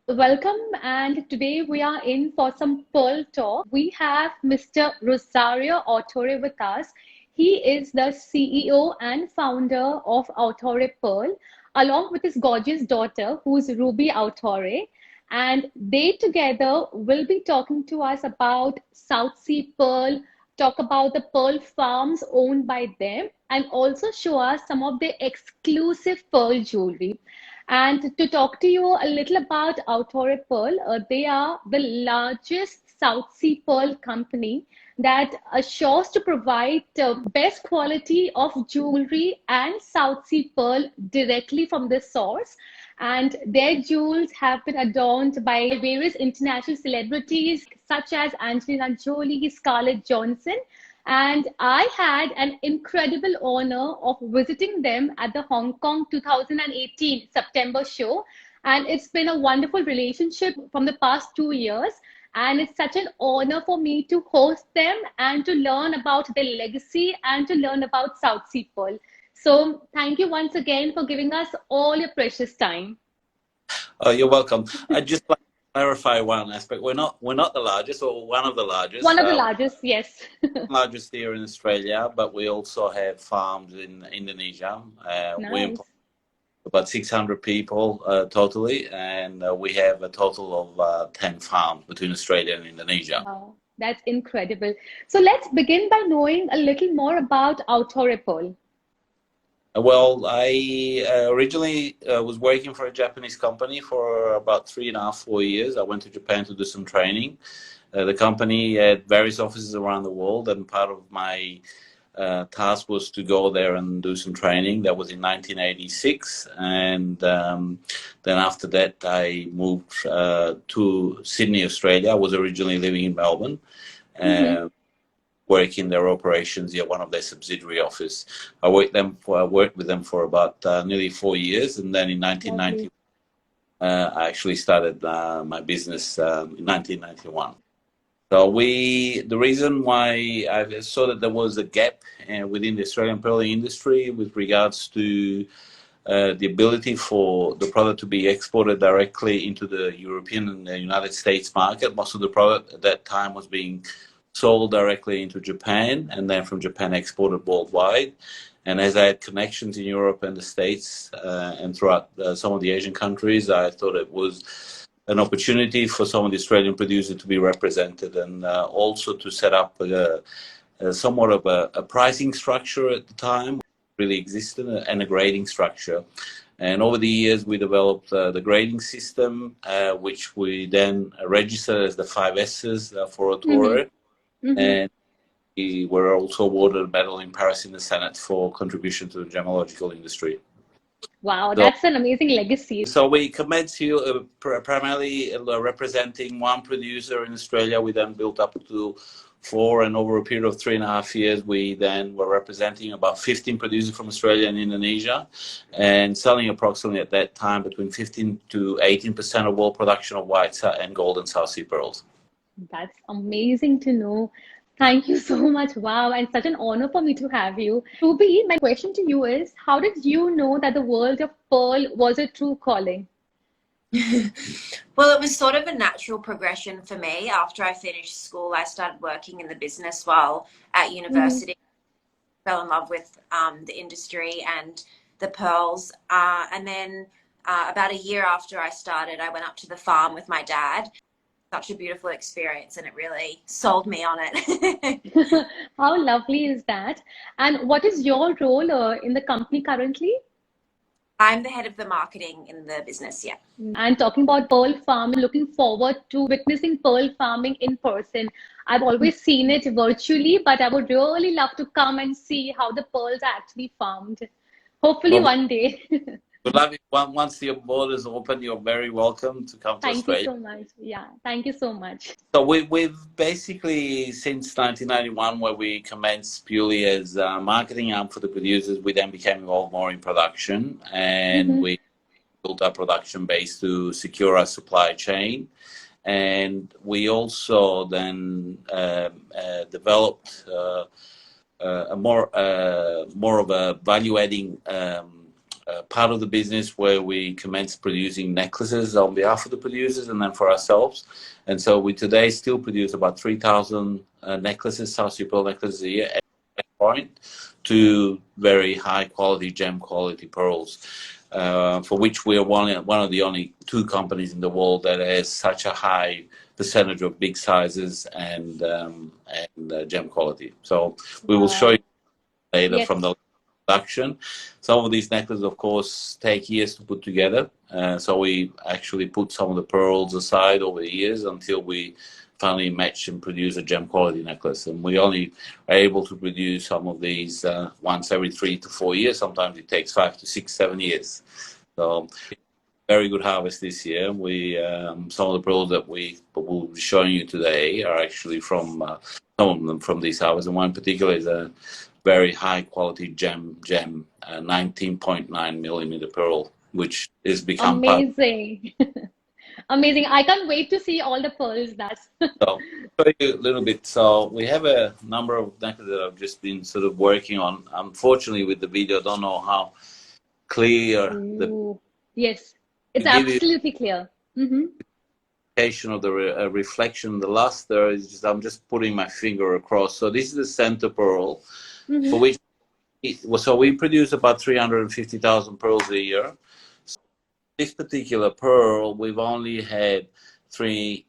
Welcome, and today we are in for some Pearl talk. We have Mr. Rosario Autore with us. He is the CEO and founder of Autore Pearl, along with his gorgeous daughter, who's Ruby Autore. And they together will be talking to us about South Sea Pearl, talk about the pearl farms owned by them, and also show us some of the exclusive pearl jewelry. And to talk to you a little about Autore Pearl, they are the largest South Sea Pearl company that assures to provide best quality of jewelry and South Sea Pearl directly from the source. And their jewels have been adorned by various international celebrities such as Angelina Jolie, Scarlett Johansson, and I had an incredible honor of visiting them at the Hong Kong 2018 September show. And it's been a wonderful relationship from the past 2 years. And it's such an honor for me to host them and to learn about their legacy and to learn about South Sea Pearl. So thank you once again for giving us all your precious time. Oh, you're welcome. I just like to clarify one aspect. We're not the largest, or one of the largest. One of the largest, yes. Largest here in Australia, but we also have farms in Indonesia. We Nice. employ about 600 people totally, and we have a total of 10 farms between Australia and Indonesia. Wow, that's incredible. So let's begin by knowing a little more about Autore Pearl. Well, I originally was working for a Japanese company for about 3.5, 4 years. I went to Japan to do some training. The company had various offices around the world, and part of my task was to go there and do some training. That was in 1986, and then after that I moved to Sydney, Australia. I was originally living in Melbourne. Work in their operations, one of their subsidiary office. I worked with them for about nearly 4 years, and then in 1990, I actually started my business in 1991. So the reason why I saw that there was a gap within the Australian pearl industry with regards to the ability for the product to be exported directly into the European and the United States market. Most of the product at that time was being sold directly into Japan, and then from Japan exported worldwide. And as I had connections in Europe and the States and throughout some of the Asian countries, I thought it was an opportunity for some of the Australian producers to be represented, and also to set up somewhat of a pricing structure at the time really existed, and a grading structure. And over the years, we developed the grading system, which we then registered as the 5S's for Autore. And we were also awarded a medal in Paris in the Senate for contribution to the gemological industry. Wow, that's an amazing legacy. So we commenced here primarily representing one producer in Australia. We then built up to 4, and over a period of 3.5 years, we then were representing about 15 producers from Australia and Indonesia, and selling approximately at that time between 15 to 18% of all production of white and gold and South Sea pearls. That's amazing to know. Thank you so much. Wow, and such an honor for me to have you. Ruby, my question to you is, how did you know that the world of pearl was a true calling? Well, it was sort of a natural progression for me. After I finished school, I started working in the business while at university. Fell in love with the industry and the pearls. And then about a year after I started, I went up to the farm with my dad. Such a beautiful experience, and it really sold me on it. How lovely is that? And what is your role in the company currently? I'm the head of the marketing in the business, yeah. And talking about pearl farming, looking forward to witnessing pearl farming in person. I've always seen it virtually, but I would really love to come and see how the pearls are actually farmed. Hopefully one day. We'd love it. Once your borders open, you're very welcome to come to Australia. Thank you so much. Yeah, thank you so much. So we've basically, since 1991, where we commenced purely as a marketing arm for the producers, we then became involved more in production, and we built our production base to secure our supply chain. And we also then developed a more of a value-adding part of the business where we commenced producing necklaces on behalf of the producers and then for ourselves. And so we today still produce about 3,000 necklaces, South Sea pearl necklaces a year, at point to very high quality, gem quality pearls, for which we are one of the only 2 companies in the world that has such a high percentage of big sizes and gem quality. So we will show you later from the production. Some of these necklaces, of course, take years to put together. So we actually put some of the pearls aside over the years until we finally match and produce a gem quality necklace. And we only are able to produce some of these once every 3 to 4 years. Sometimes it takes 5 to 6, 7 years. So very good harvest this year. We some of the pearls that we will be showing you today are actually from some of them from this harvest, and one in particular is a very high quality gem 19.9 millimeter pearl, which is become amazing. Amazing. I can't wait to see all the pearls. That's so show you a little bit. So we have a number of necklaces that I've just been sort of working on. Unfortunately, with the video, I don't know how clear yes, it's absolutely clear. Of the reflection, the luster is just, I'm just putting my finger across. So this is the center pearl, for which so we produce about 350,000 pearls a year. So this particular pearl, we've only had 3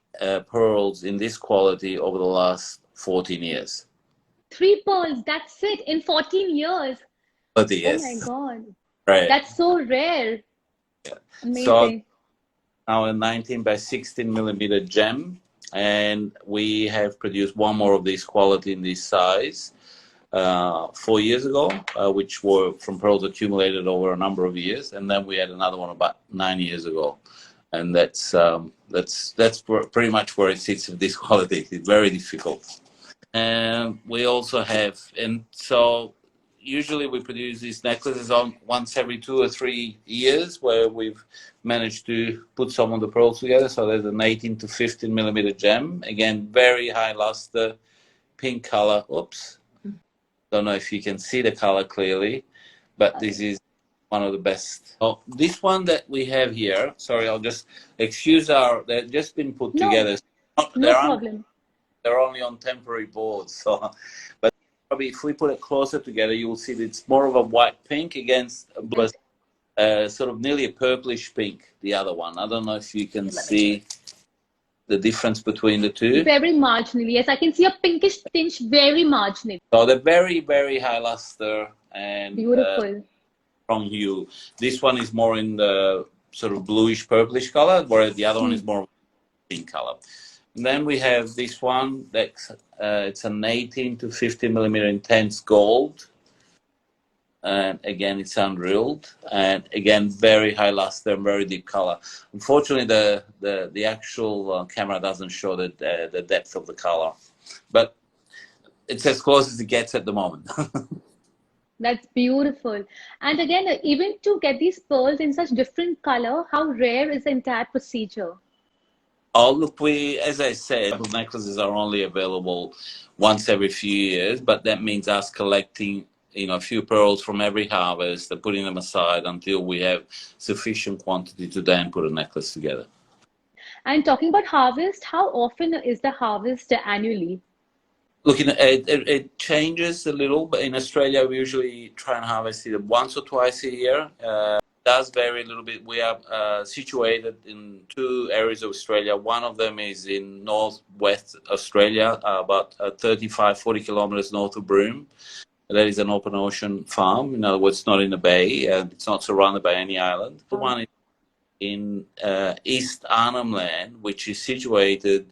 pearls in this quality over the last 14 years. 3 pearls, that's it, in 14 years. Yes. Oh my God. Right. That's so rare. Yeah. Amazing. So now a 19 by 16 millimeter gem, and we have produced one more of this quality in this size 4 years ago, which were from pearls accumulated over a number of years, and then we had another one about 9 years ago, and that's pretty much where it sits with this quality. It's very difficult. And we also have, and so usually we produce these necklaces on once every 2 or 3 years, where we've managed to put some of the pearls together. So there's an 18 to 15 millimeter gem, again very high luster, pink color. Oops, don't know if you can see the color clearly, but this is one of the best. Oh, this one that we have here, sorry, I'll just excuse they've just been put together. No problem. They're only on temporary boards, so but probably if we put it closer together, you will see that it's more of a white pink against a blue, sort of nearly a purplish pink, the other one. I don't know if you can see the difference between the two. Very marginally, yes, I can see a pinkish tinge, very marginally. So they're very, very high luster and beautiful. From hue. This one is more in the sort of bluish purplish color, whereas the other one is more pink color. And then we have this one that's it's an 18 to 50 millimeter intense gold, and again it's undrilled, and again very high luster and very deep color. Unfortunately, the actual camera doesn't show the depth of the color, but it's as close as it gets at the moment. That's beautiful. And again, even to get these pearls in such different color, how rare is the entire procedure? Oh, look, as I said, necklaces are only available once every few years, but that means us collecting, a few pearls from every harvest and putting them aside until we have sufficient quantity to then put a necklace together. And talking about harvest, how often is the harvest annually? Look, it changes a little, but in Australia, we usually try and harvest either once or twice a year. Does vary a little bit. We are situated in 2 areas of Australia. One of them is in northwest Australia, about 35-40 kilometers north of Broome. That is an open ocean farm. In other words, not in a bay, and it's not surrounded by any island. The one is in East Annum land, which is situated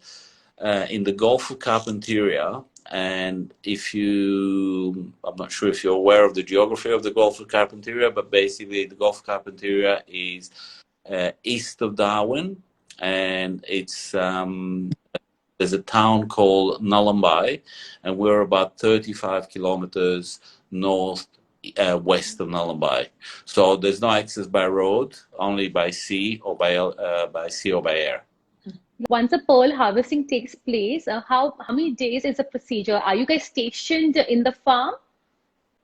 in the Gulf of Carpentaria. And I'm not sure if you're aware of the geography of the Gulf of Carpentaria, but basically the Gulf of Carpentaria is east of Darwin, and it's there's a town called Nullumbai, and we're about 35 kilometers north west of Nullumbai. So there's no access by road, only by sea or by air. Once a pearl harvesting takes place, how many days is the procedure? Are you guys stationed in the farm?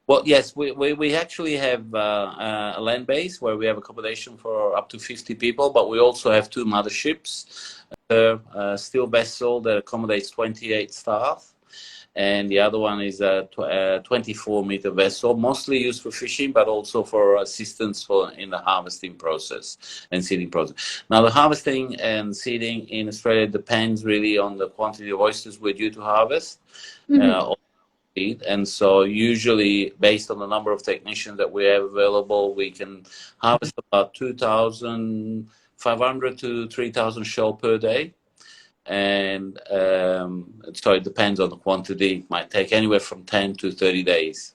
Well, yes, we actually have a land base where we have accommodation for up to 50 people, but we also have two motherships, a steel vessel that accommodates 28 staff, and the other one is a 24-meter vessel, mostly used for fishing, but also for assistance in the harvesting process and seeding process. Now, the harvesting and seeding in Australia depends really on the quantity of oysters we're due to harvest. And so usually based on the number of technicians that we have available, we can harvest about 2,500 to 3,000 shell per day. And so it depends on the quantity. It might take anywhere from 10 to 30 days.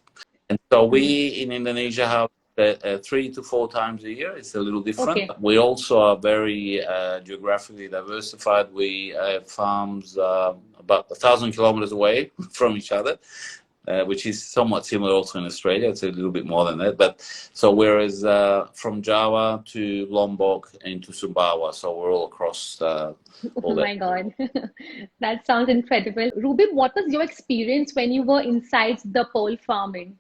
And so we in Indonesia have 3 to 4 times a year. It's a little different. Okay. We also are very geographically diversified. We have farms about 1,000 kilometers away from each other, which is somewhat similar also in Australia. It's a little bit more than that. But so whereas from Java to Lombok and to Sumbawa, so we're all across Oh my God, that sounds incredible. Ruby, what was your experience when you were inside the pearl farming?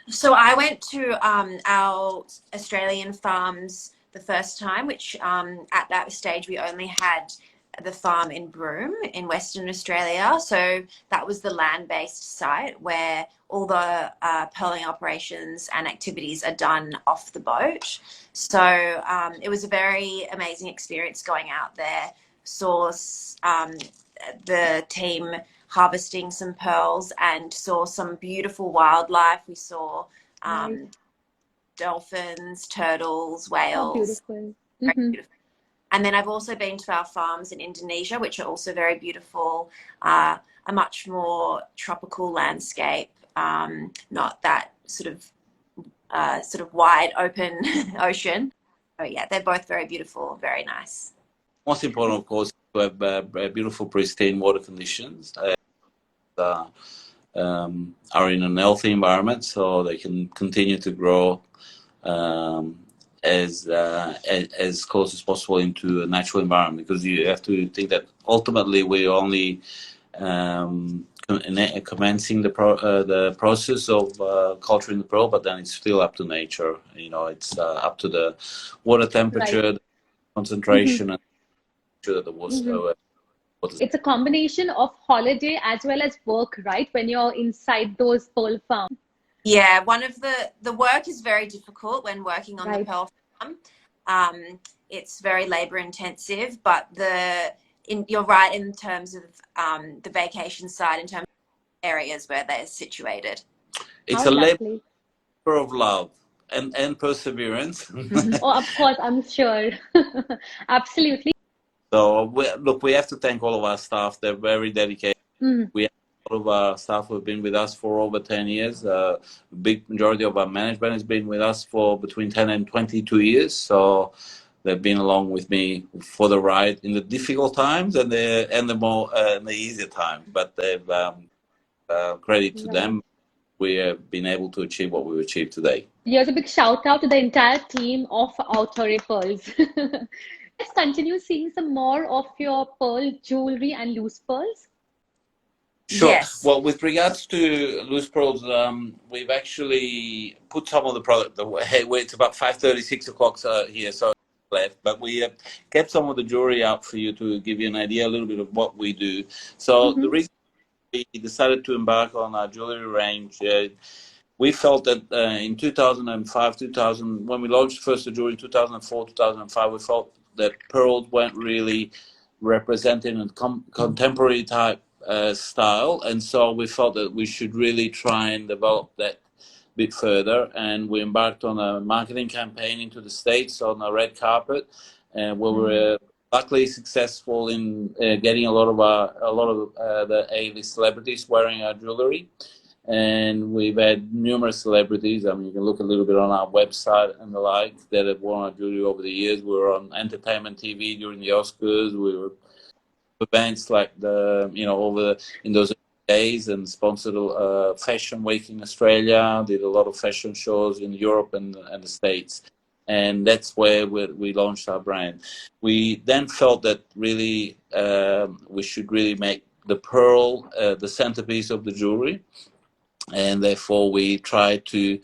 So I went to our Australian farms the first time, which at that stage we only had the farm in Broome in Western Australia. So that was the land-based site where all the pearling operations and activities are done off the boat. So it was a very amazing experience going out there, saw the team harvesting some pearls and saw some beautiful wildlife. We saw Nice. dolphins, turtles, How whales. beautiful. Very beautiful. And then I've also been to our farms in Indonesia, which are also very beautiful, a much more tropical landscape, not that sort of wide open ocean. Oh yeah, they're both very beautiful, very nice. Most important, of course, to have beautiful, pristine water conditions. Are in an healthy environment, so they can continue to grow as close as possible into a natural environment. Because you have to think that ultimately we're only commencing the process of culturing the pearl, but then it's still up to nature. You know, it's up to the water temperature, Right. the concentration, and sure that the water. It's a combination of holiday as well as work, right? When you're inside those pearl farms. Yeah, one of the work is very difficult when working on the Right. pearl farm. It's very labor intensive, but you're right in terms of the vacation side, in terms of areas where they're situated. It's How a labor lovely. of love and perseverance. Oh, of course, I'm sure. Absolutely. So look, we have to thank all of our staff. They're very dedicated. We have a lot of our staff who have been with us for over 10 years. A big majority of our management has been with us for between 10 and 22 years. So they've been along with me for the ride in the difficult times and the easier times. But they've credit to Right. them. We have been able to achieve what we've achieved today. Here's a big shout out to the entire team of Autore Pearls. Let's continue seeing some more of your pearl jewelry and loose pearls. Sure. Yes. Well, with regards to loose pearls, we've actually put some of the product. It's about 5:30, 6 o'clock here, so left. But we have kept some of the jewelry out for you to give you an idea, a little bit of what we do. So the reason we decided to embark on our jewelry range, we felt that in 2005, 2000, when we launched first the jewelry in 2004, 2005, we felt that pearls weren't really represented in contemporary type style, and so we felt that we should really try and develop that bit further. And we embarked on a marketing campaign into the States on a red carpet, and we were luckily successful in getting a lot of the A-list celebrities wearing our jewelry. And we've had numerous celebrities. I mean, you can look a little bit on our website and the like that have worn our jewelry over the years. We were on entertainment TV during the Oscars. We were events like in those days, and sponsored Fashion Week in Australia. Did a lot of fashion shows in Europe and the States. And that's where we launched our brand. We then felt that really we should really make the pearl the centerpiece of the jewelry. and therefore we try to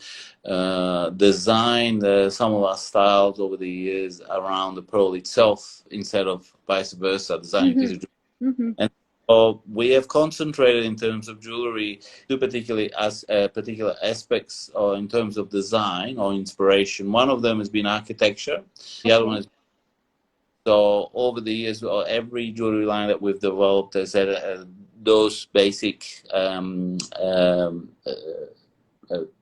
design some of our styles over the years around the pearl itself instead of vice versa, designing a piece of jewelry. And so we have concentrated in terms of jewelry to particular aspects or in terms of design or inspiration. One of them has been architecture. The other one is, so over the years, every jewelry line that we've developed has had those basic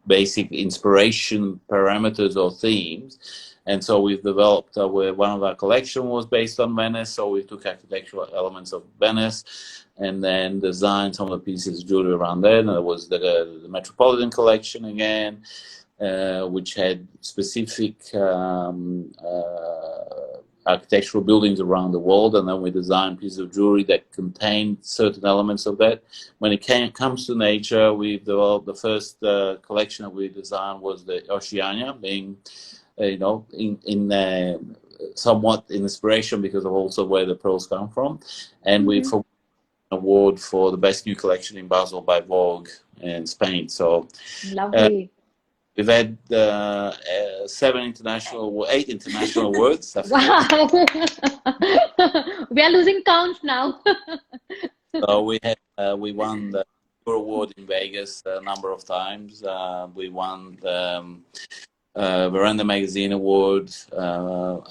basic inspiration parameters or themes. And so we've developed where one of our collection was based on Venice, so we took architectural elements of Venice and then designed some of the pieces of jewelry around there. And there was the Metropolitan collection again, which had specific architectural buildings around the world, and then we designed pieces of jewelry that contained certain elements of that. When it comes to nature, we've developed the first collection that we designed was the Oceania, being somewhat inspiration because of also where the pearls come from, and we've won an award for the best new collection in Basel by Vogue in Spain. So lovely. We've had 8 international awards. Wow. We are losing count now. So we won the award in Vegas a number of times. We won the Veranda Magazine Award, Designer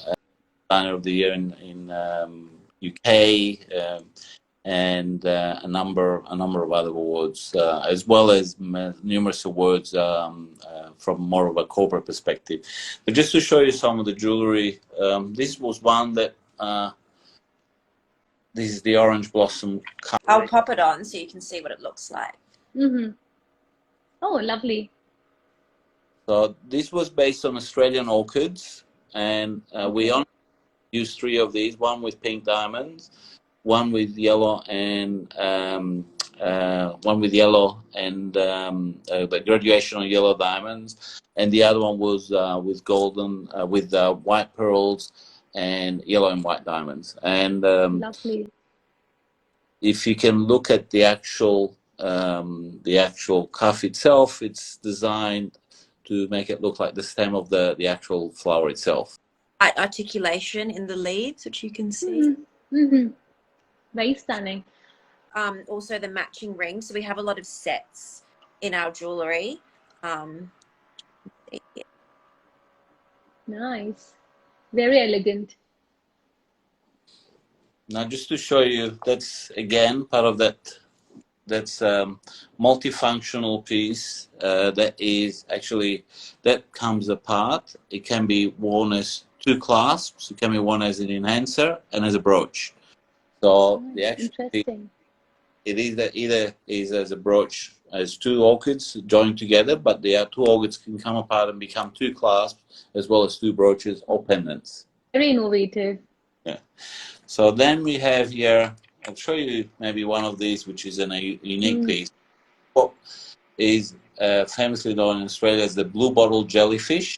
of the Year in UK, and a number of other awards, as well as numerous awards from more of a corporate perspective. But just to show you some of the jewelry, this was one that this is the orange blossom color. I'll pop it on so you can see what it looks like. Oh, lovely. So this was based on Australian orchids, and we only used 3 of these, one with pink diamonds, one with yellow and the graduation of yellow diamonds, and the other one was with golden, with white pearls and yellow and white diamonds. And lovely. If you can look at the actual cuff itself, it's designed to make it look like the stem of the actual flower itself. Articulation in the leaves, which you can see. Very stunning. Also the matching rings. So we have a lot of sets in our jewelry. Nice. Very elegant. Now, just to show you, that's again part of that's multifunctional piece that comes apart. It can be worn as 2 clasps. It can be worn as an enhancer and as a brooch. So the actual piece, it either is as a brooch as 2 orchids joined together, but the 2 orchids can come apart and become 2 clasps as well as 2 brooches or pendants. Very innovative. Yeah. So then we have here, I'll show you maybe one of these, which is a unique piece. What is famously known in Australia as the blue bottle jellyfish.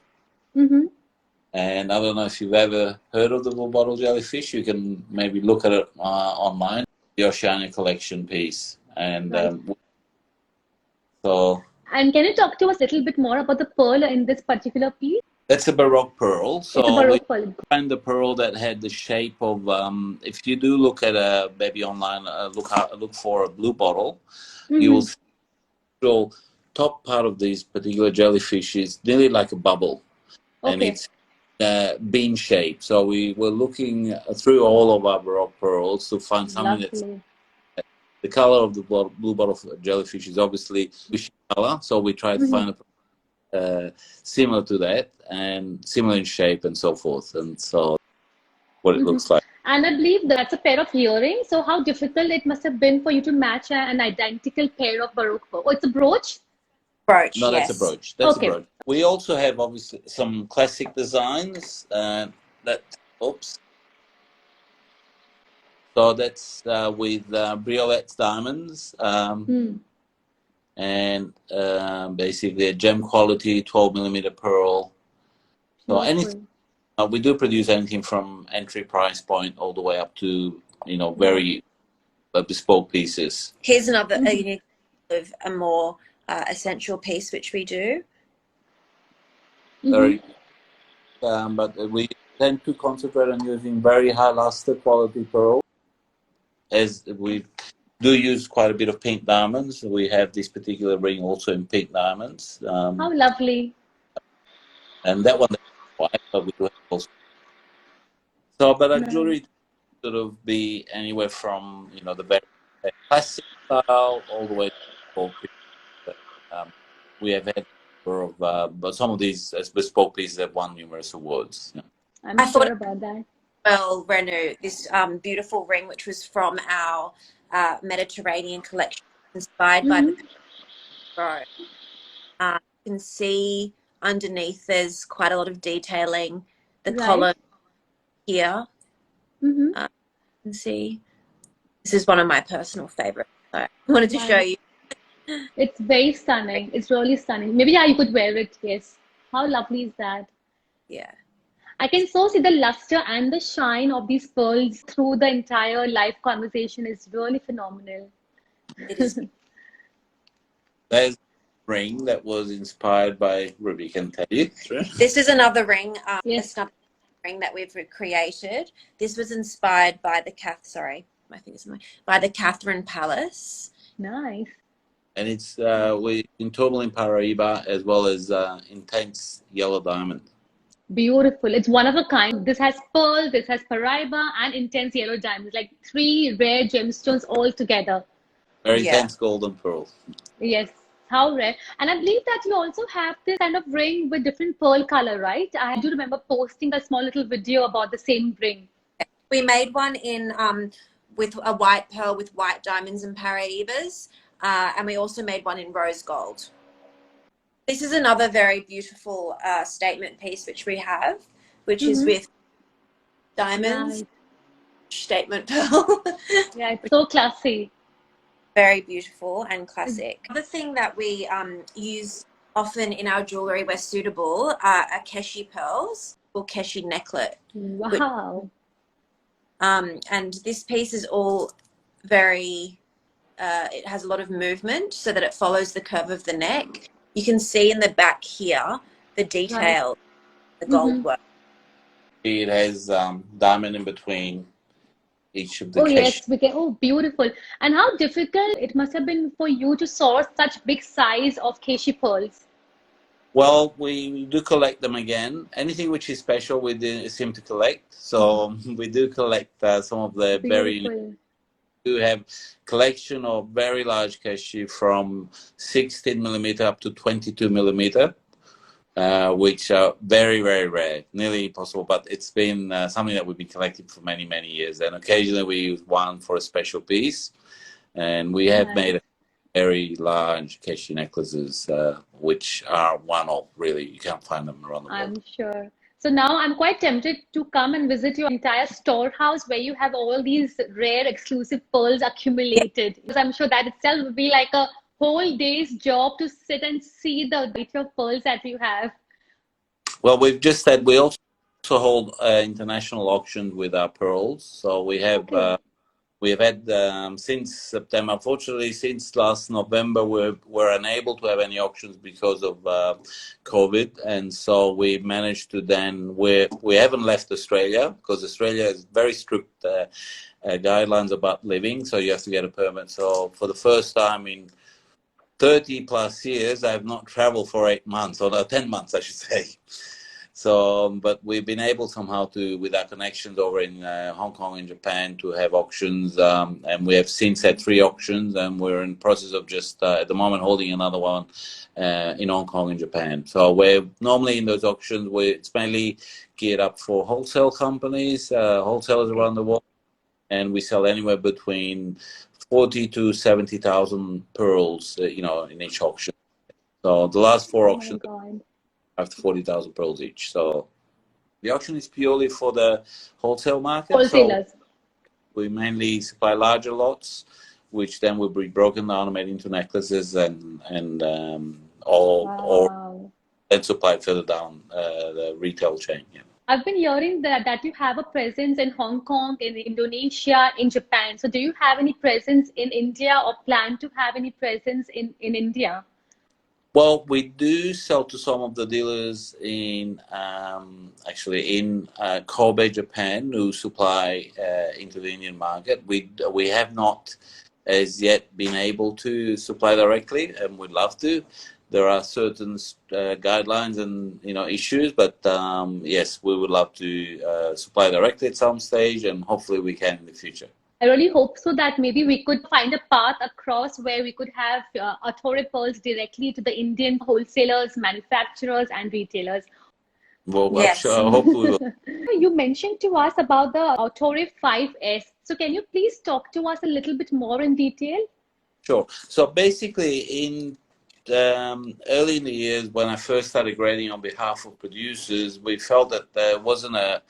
And I don't know if you've ever heard of the blue bottle jellyfish. You can maybe look at it online. The Oceania collection piece. And so. And can you talk to us a little bit more about the pearl in this particular piece? That's a Baroque Pearl. So it's a Baroque Pearl. Find the pearl that had the shape of. If you do look at maybe online, look for a blue bottle, you will see the top part of this particular jellyfish is nearly like a bubble, and it's bean shape. So we were looking through all of our Baroque pearls to find something that's the color of the blue bottle jellyfish is obviously fish color. So we tried to find a similar to that and similar in shape and so forth, and so what it looks like. And I believe that's a pair of earrings. So how difficult it must have been for you to match an identical pair of Baroque pearl. Oh, it's a brooch? Brooch, no, that's a brooch. That's a brooch. We also have obviously some classic designs so that's with Briolette's diamonds and basically a gem quality 12mm pearl. So anything, we do produce anything from entry price point all the way up to very bespoke pieces. Here's another of a more essential piece which we do. Very, but we tend to concentrate on using very high luster quality pearl, as we do use quite a bit of pink diamonds. We have this particular ring also in pink diamonds. How lovely. And that one is white, but we do have also. So, but our Nice. jewelry sort of be anywhere from, you know, the very classic style all the way to bespoke pieces. We have had a number of, but some of these as bespoke pieces have won numerous awards. Yeah. I'm sure about that. Well, Renu, this beautiful ring, which was from our Mediterranean collection, inspired by the Broome. You can see underneath there's quite a lot of detailing. The collar here, you can see. This is one of my personal favorites. So I wanted to show you. It's very stunning. It's really stunning. Maybe you could wear it. Yes. How lovely is that? Yeah. I can so see the luster and the shine of these pearls through the entire live conversation. Is really phenomenal. It is. There's a ring that was inspired by Ruby, can tell you. This is another ring. Yes. Another ring that we've created. This was inspired by the by the Catherine Palace. Nice. And it's in tourmaline Paraiba as well as intense yellow diamond. Beautiful. It's one of a kind. This has pearl, this has Paraiba, and intense yellow diamonds, like 3 rare gemstones all together. Very intense golden pearl. Yes. How rare. And I believe that you also have this kind of ring with different pearl color, right? I do remember posting a small little video about the same ring. We made one in with a white pearl with white diamonds and Paraibas, and we also made one in rose gold. This is another very beautiful statement piece which we have, which is with diamonds, statement pearl. Yeah, it's so classy. Very beautiful and classic. Another thing that we use often in our jewellery where suitable are keshi pearls or keshi necklet. Wow. And this piece is all very, it has a lot of movement so that it follows the curve of the neck. You can see in the back here, the detail, the gold work. It has diamond in between each of the yes, we can. Oh, beautiful. And how difficult it must have been for you to source such big size of keshi pearls. Well, we do collect them again. Anything which is special, we do seem to collect. So we do collect some of the very. We do have collection of very large keshi from 16 millimeter up to 22 millimeter, which are very, very rare, nearly impossible. But it's been something that we've been collecting for many, many years. And occasionally we use one for a special piece. And we have made very large keshi necklaces, which are one-off, really. You can't find them around the world. I'm sure. So now I'm quite tempted to come and visit your entire storehouse where you have all these rare exclusive pearls accumulated. Because I'm sure that itself would be like a whole day's job to sit and see the variety of pearls that you have. Well, we've just said we also hold international auctions with our pearls. So we have we have had since September. Unfortunately, since last November, we're unable to have any auctions because of COVID, and so we managed to then we haven't left Australia because Australia has very strict guidelines about living, so you have to get a permit. So for the first time in 30 plus years, I have not traveled for 8 months, or 10 months, I should say. So, but we've been able somehow to, with our connections over in Hong Kong and Japan, to have auctions, and we have since had 3 auctions, and we're in the process of just at the moment holding another one in Hong Kong and Japan. So we're normally in those auctions where it's mainly geared up for wholesale companies, wholesalers around the world, and we sell anywhere between 40 to 70,000 pearls, in each auction. So the last 4 auctions have 40,000 pearls each. So the auction is purely for the wholesale market. Wholesalers. So we mainly supply larger lots, which then will be broken down and made into necklaces and or then supplied further down the retail chain. Yeah. I've been hearing that you have a presence in Hong Kong, in Indonesia, in Japan. So do you have any presence in India or plan to have any presence in India? Well, we do sell to some of the dealers in actually in Kobe, Japan, who supply into the Indian market. We have not as yet been able to supply directly, and we'd love to. There are certain guidelines and issues, but yes, we would love to supply directly at some stage, and hopefully we can in the future. I really hope so that maybe we could find a path across where we could have Autore Pearls directly to the Indian wholesalers, manufacturers, and retailers. Well, I'm Yes. sure, hopefully we will. You mentioned to us about the Autore 5S. So can you please talk to us a little bit more in detail? Sure. So basically, in early in the years when I first started grading on behalf of producers, we felt that there wasn't a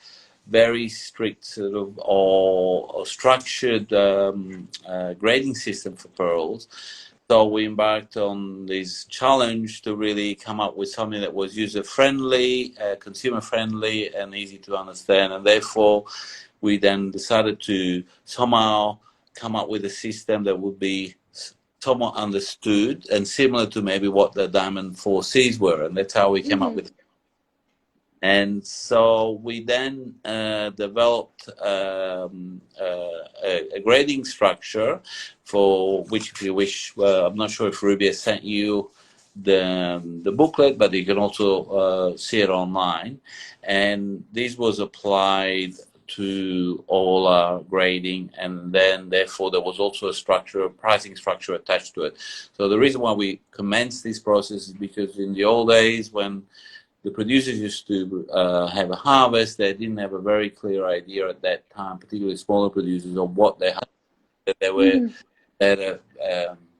very strict sort of or structured grading system for pearls. So we embarked on this challenge to really come up with something that was user-friendly, consumer-friendly, and easy to understand. And therefore, we then decided to somehow come up with a system that would be somewhat understood and similar to maybe what the Diamond 4Cs were. And that's how we came up with it. And so we then developed a grading structure for which, if you wish, I'm not sure if Ruby has sent you the booklet, but you can also see it online. And this was applied to all our grading, and then therefore there was also a pricing structure attached to it. So the reason why we commenced this process is because in the old days, when the producers used to have a harvest, they didn't have a very clear idea at that time, particularly smaller producers, of what they had. They were at a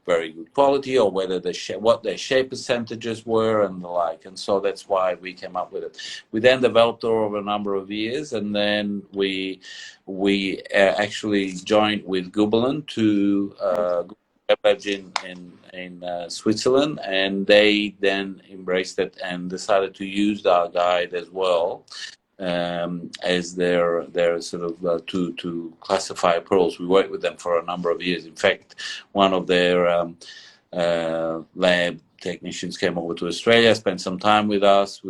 very good quality, or whether what their shape percentages were and the like. And so that's why we came up with it. We then developed over a number of years, and then we actually joined with Gubelin to in Switzerland, and they then embraced it and decided to use our guide as well as their sort of to classify pearls. We worked with them for a number of years. In fact, one of their lab technicians came over to Australia, spent some time with us.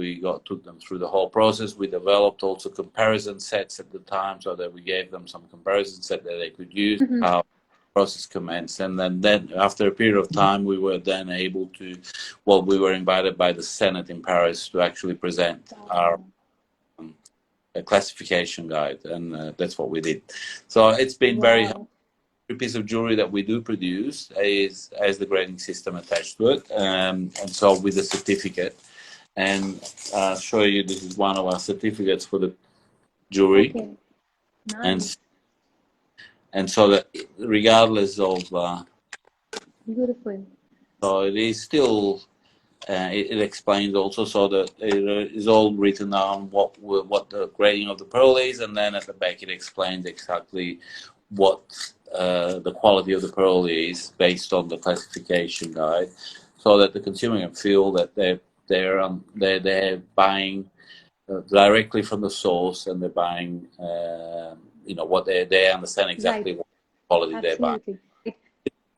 Took them through the whole process. We developed also comparison sets at the time, so that we gave them some comparison set that they could use. Process commenced, and then after a period of time we were then able to, we were invited by the Senate in Paris to actually present our classification guide, and that's what we did. So it's been very helpful. Every piece of jewelry that we do produce has the grading system attached to it, and so with the certificate, and I'll show you, this is one of our certificates for the jewelry. Nice. And so that regardless of beautiful, so it is still it explains also, so that it is all written down what the grading of the pearl is, and then at the back it explains exactly what the quality of the pearl is based on the classification guide, so that the consumer can feel that they're buying directly from the source, and they're buying what they understand exactly what quality they're buying.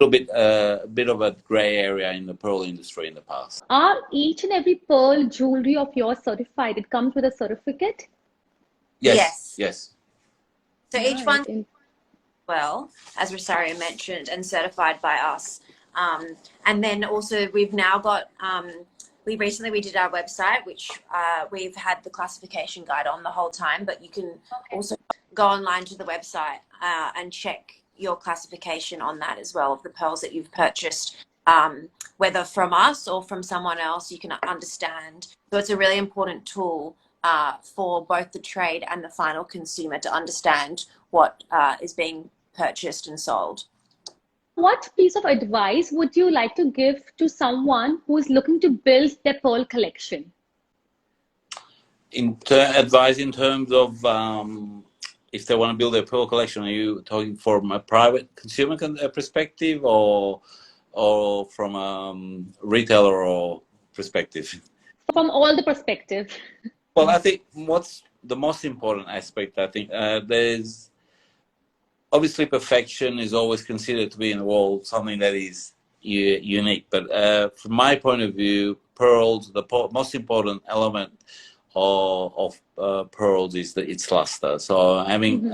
A bit of a gray area in the pearl industry in the past. Are each and every pearl jewelry of yours certified? It comes with a certificate? Yes. So each one, well, as Rosario mentioned, and certified by us. And then also we've now got, we did our website, which we've had the classification guide on the whole time, but you can also go online to the website and check your classification on that as well, of the pearls that you've purchased, whether from us or from someone else. You can understand. So it's a really important tool for both the trade and the final consumer to understand what is being purchased and sold. What piece of advice would you like to give to someone who is looking to build their pearl collection? Advice in terms of if they want to build their pearl collection, are you talking from a private consumer perspective, or from a retailer or perspective? From all the perspective. Well, I think what's the most important aspect, I think there's obviously perfection is always considered to be in the world something that is unique. But from my point of view, pearls, the most important element of pearls is its luster. So having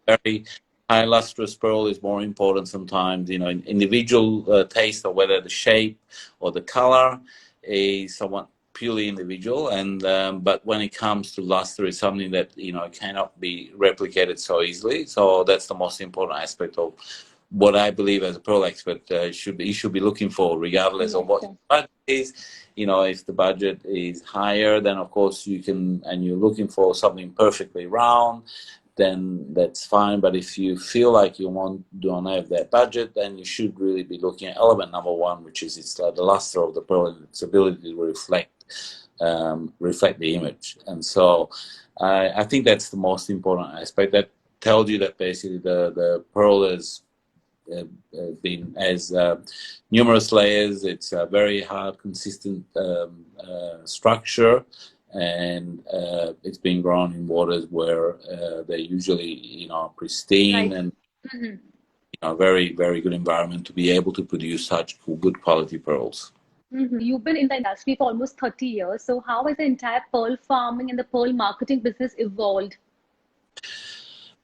very high lustrous pearl is more important sometimes. You know, individual taste, or whether the shape or the color is somewhat purely individual, and but when it comes to luster, it's something that, you know, cannot be replicated so easily. So that's the most important aspect of what I believe as a pearl expert should be looking for, regardless of what your budget is. You know, if the budget is higher, then of course you can, and you're looking for something perfectly round, then that's fine. But if you feel like you don't have that budget, then you should really be looking at element number one, which is the luster of the pearl and its ability to reflect the image. And so I think that's the most important aspect. That tells you that basically the pearl is has numerous layers. It's a very hard, consistent structure, and it's been grown in waters where they're usually, you know, pristine and you know, very, very good environment to be able to produce such good quality pearls. You've been in the industry for almost 30 years. So how has the entire pearl farming and the pearl marketing business evolved?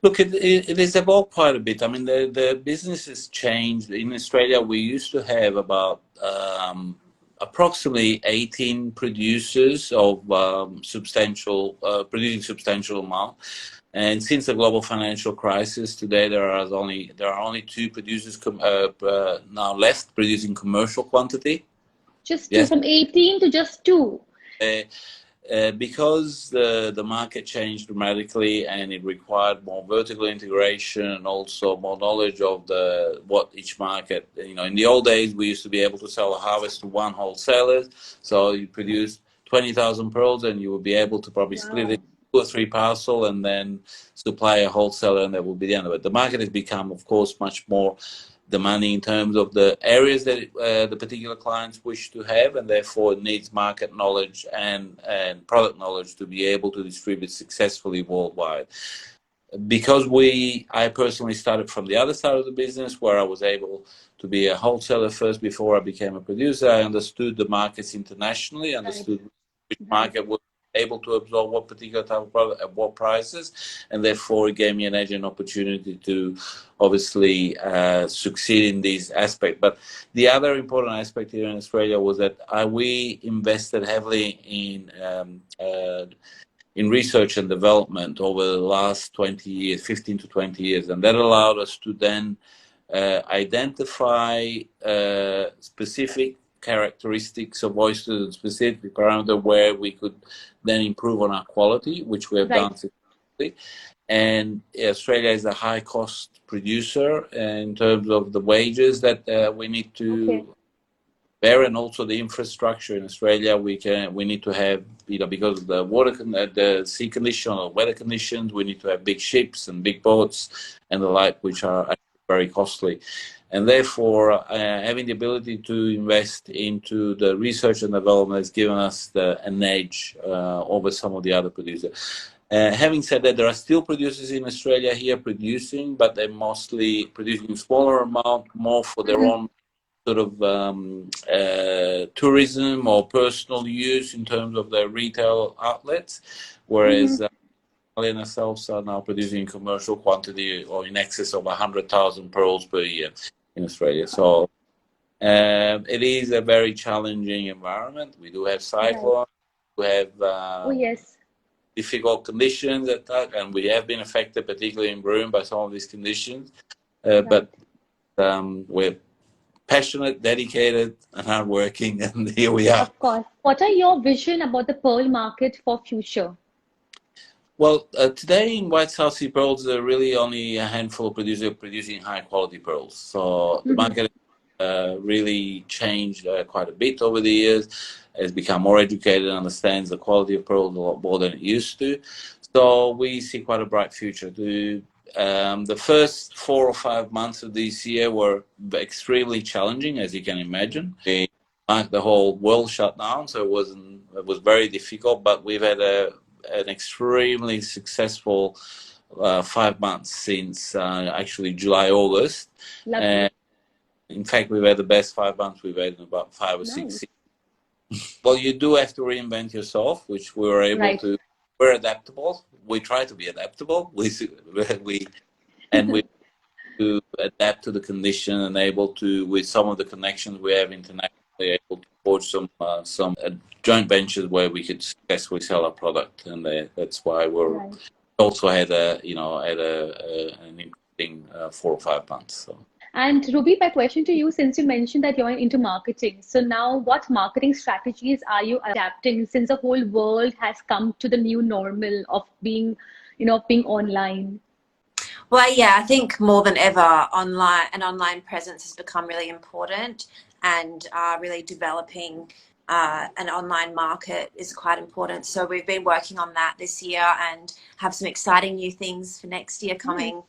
Look, it has evolved quite a bit. I mean, the business has changed. In Australia, we used to have about approximately 18 producers of producing substantial amount. And since the global financial crisis, today there are only 2 producers now left producing commercial quantity. Just 2, from 18 to just 2. Because the market changed dramatically, and it required more vertical integration and also more knowledge of what each market, you know, in the old days we used to be able to sell a harvest to one wholesaler. So you produce 20,000 pearls and you would be able to probably split it 2 or 3 parcels and then supply a wholesaler, and that will be the end of it. The market has become, of course, much more demanding in terms of the areas that the particular clients wish to have, and therefore it needs market knowledge and product knowledge to be able to distribute successfully worldwide. Because I personally started from the other side of the business, where I was able to be a wholesaler first before I became a producer. I understood the markets internationally, understood which market was able to absorb what particular type of product at what prices, and therefore it gave me an edge and opportunity to obviously succeed in these aspects. But the other important aspect here in Australia was that we invested heavily in research and development over the last 20 years, 15 to 20 years, and that allowed us to then identify specific characteristics of oysters and specific parameter where we could then improve on our quality, which we have done successfully. And Australia is a high cost producer in terms of the wages that we need to bear, and also the infrastructure in Australia. We need to have, you know, because of the sea condition or weather conditions, we need to have big ships and big boats and the like, which are very costly. And therefore, having the ability to invest into the research and development has given us an edge over some of the other producers. Having said that, there are still producers in Australia here producing, but they're mostly producing smaller amount, more for their own sort of tourism or personal use in terms of their retail outlets, whereas and ourselves are now producing commercial quantity or in excess of 100,000 pearls per year in Australia. So it is a very challenging environment. We do have cyclones, we have difficult conditions at that, and we have been affected, particularly in Broome, by some of these conditions. But we're passionate, dedicated, and hardworking, and here we are. Of course. What are your vision about the pearl market for future? Well, today in White South Sea pearls, there are really only a handful of producers producing high quality pearls. So the market really changed quite a bit over the years. Has become more educated and understands the quality of pearls a lot more than it used to. So we see quite a bright future. The first 4 or 5 months of this year were extremely challenging, as you can imagine. The whole world shut down, so it was very difficult. But we've had an extremely successful 5 months since actually July, August. In fact, we've had the best 5 months we've had in about 5 or 6 years. Well, you do have to reinvent yourself, which we were able to. We're adaptable. We try to be adaptable. We to adapt to the condition and able to, with some of the connections we have internationally, able to forge some joint ventures where we could successfully sell our product, and that's why we're also had an interesting 4 or 5 months. So. And Ruby, my question to you, since you mentioned that you're into marketing, so now what marketing strategies are you adapting since the whole world has come to the new normal of being, being online? Well, yeah, I think more than ever, an online presence has become really important, and really developing an online market is quite important. So we've been working on that this year and have some exciting new things for next year coming.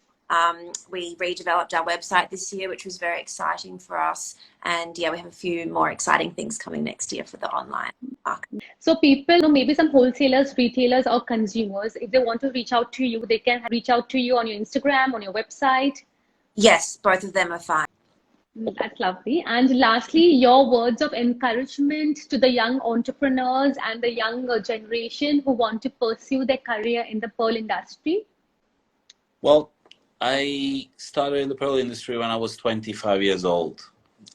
We redeveloped our website this year, which was very exciting for us. And yeah, we have a few more exciting things coming next year for the online market. So people, maybe some wholesalers, retailers, or consumers, if they want to reach out to you, they can reach out to you on your Instagram, on your website. Yes, both of them are fine. That's lovely. And lastly, your words of encouragement to the young entrepreneurs and the younger generation who want to pursue their career in the pearl industry. Well, I started in the pearl industry when I was 25 years old.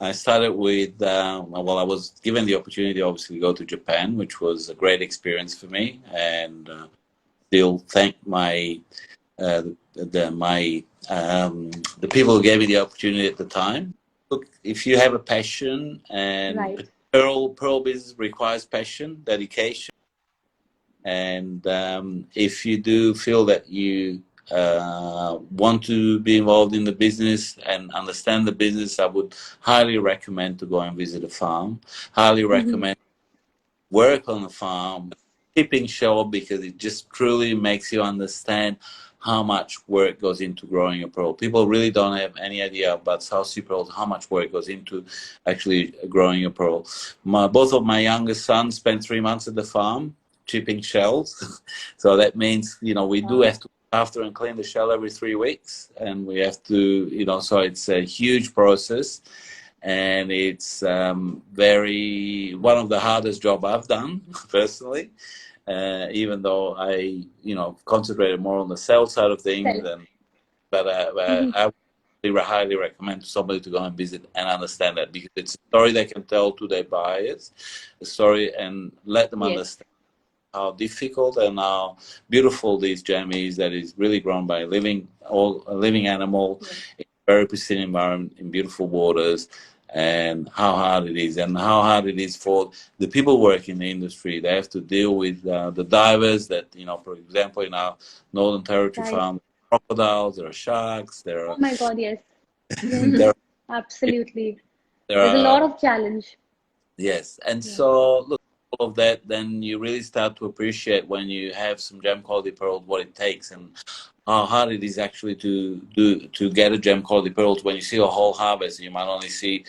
I started with, I was given the opportunity, obviously, to go to Japan, which was a great experience for me, and still thank the people who gave me the opportunity at the time. Look, if you have a passion, and pearl business requires passion, dedication, and if you do feel that you want to be involved in the business and understand the business, I would highly recommend to go and visit a farm. Highly recommend work on a farm, shipping show, because it just truly makes you understand how much work goes into growing a pearl. People really don't have any idea about South Sea pearls, how much work goes into actually growing a pearl. Both of my youngest sons spent 3 months at the farm chipping shells. So that means, we do have to after and clean the shell every 3 weeks, and we have to, so it's a huge process, and it's one of the hardest job I've done personally, even though I concentrated more on the sales side of things. But I would highly recommend somebody to go and visit and understand that, because it's a story they can tell to their buyers, a story, and let them understand how difficult and how beautiful this gem is, that is really grown by a living animal in a very pristine environment, in beautiful waters, and how hard it is, and how hard it is for the people working in the industry. They have to deal with the divers that, for example, in our Northern Territory farm, crocodiles, there are sharks, there are... Oh my God, yes. Absolutely. There's a lot of challenge. Yes, and so, look, all of that, then you really start to appreciate when you have some gem quality pearls, what it takes, and how hard it is actually to get a gem quality pearls. When you see a whole harvest, you might only see,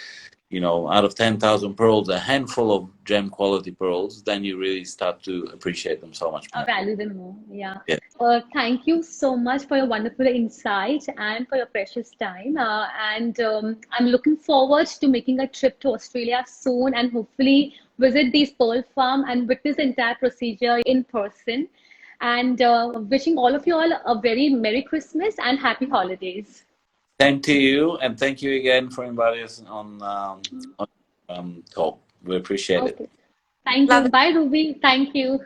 out of 10,000 pearls, a handful of gem quality pearls. Then you really start to appreciate them so much more. Value them more, Thank you so much for your wonderful insight and for your precious time. And I'm looking forward to making a trip to Australia soon, and hopefully visit these pearl farm and witness the entire procedure in person. And wishing all of you all a very Merry Christmas and Happy Holidays. Same to you, and thank you again for inviting us on call. We appreciate it. Thank you. Bye, Ruby. Thank you.